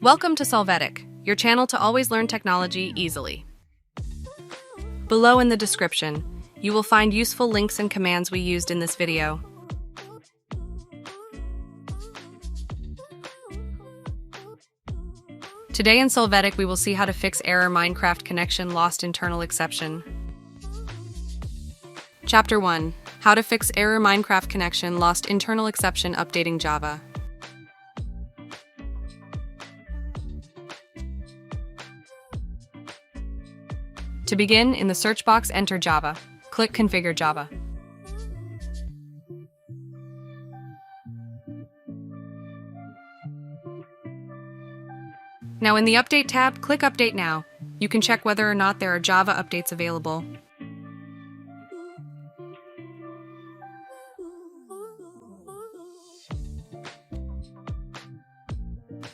Welcome to Solvetic, your channel to always learn technology easily. Below in the description, you will find useful links and commands we used in this video. Today in Solvetic, we will see how to fix error Minecraft connection lost internal exception. Chapter 1. How to fix error Minecraft connection lost internal exception updating Java. To begin, in the search box, enter Java. Click Configure Java. Now in the Update tab, click Update Now. You can check whether or not there are Java updates available.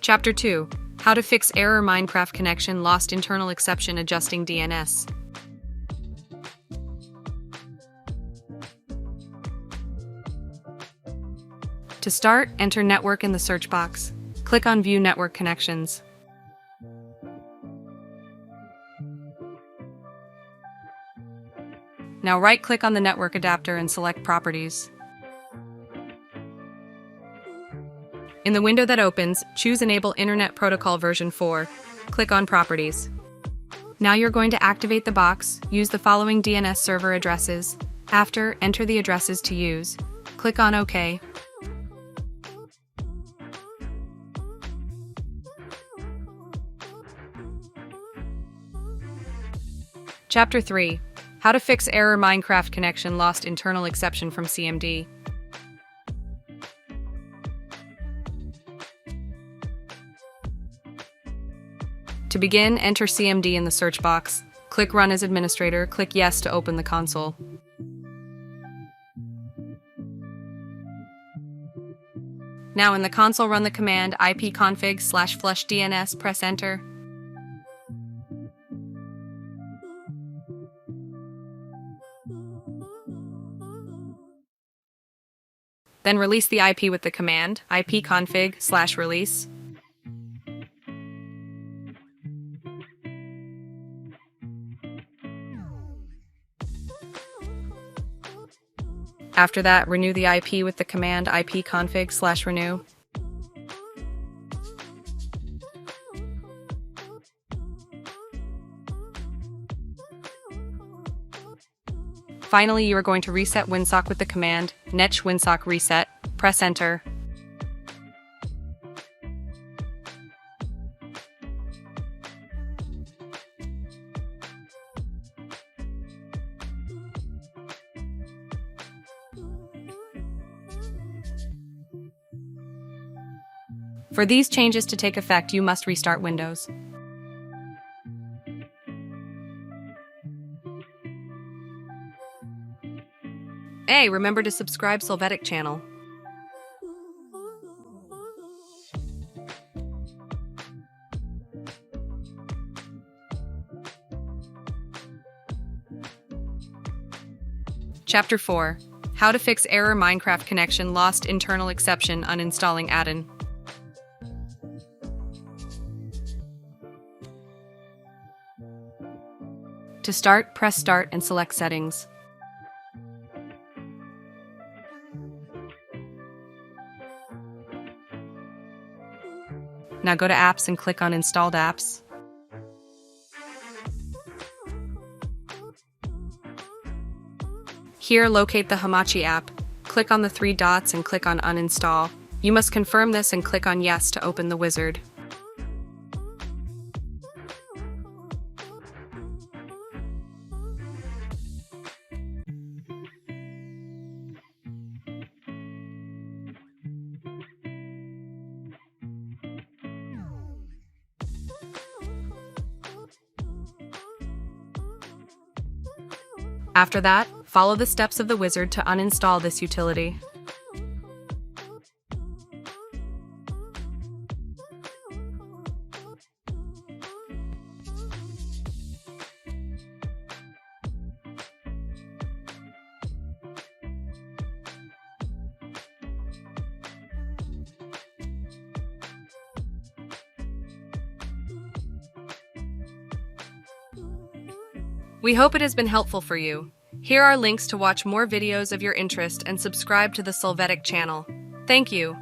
Chapter 2. How to fix error Minecraft connection lost internal exception adjusting DNS. To start, enter Network in the search box. Click on View Network Connections. Now right-click on the network adapter and select Properties. In the window that opens, choose Enable Internet Protocol version 4. Click on Properties. Now you're going to activate the box. Use the following DNS server addresses. After, enter the addresses to use. Click on OK. Chapter 3. How to fix error Minecraft connection lost internal exception from CMD. To begin, enter CMD in the search box. Click Run as administrator. Click Yes to open the console. Now in the console, run the command ipconfig/flushdns. Press Enter. Then release the IP with the command ipconfig/release. After that, renew the IP with the command ipconfig/renew. Finally, you are going to reset WinSock with the command netch winsock reset. Press Enter. For these changes to take effect, you must restart Windows. Hey, remember to subscribe Solvetic channel. Chapter 4. How to fix error Minecraft connection lost internal exception uninstalling add-in. To start, press Start and select Settings. Now go to Apps and click on Installed Apps. Here, locate the Hamachi app. Click on the three dots and click on Uninstall. You must confirm this and click on Yes to open the wizard. After that, follow the steps of the wizard to uninstall this utility. We hope it has been helpful for you. Here are links to watch more videos of your interest and subscribe to the Solvetic channel. Thank you.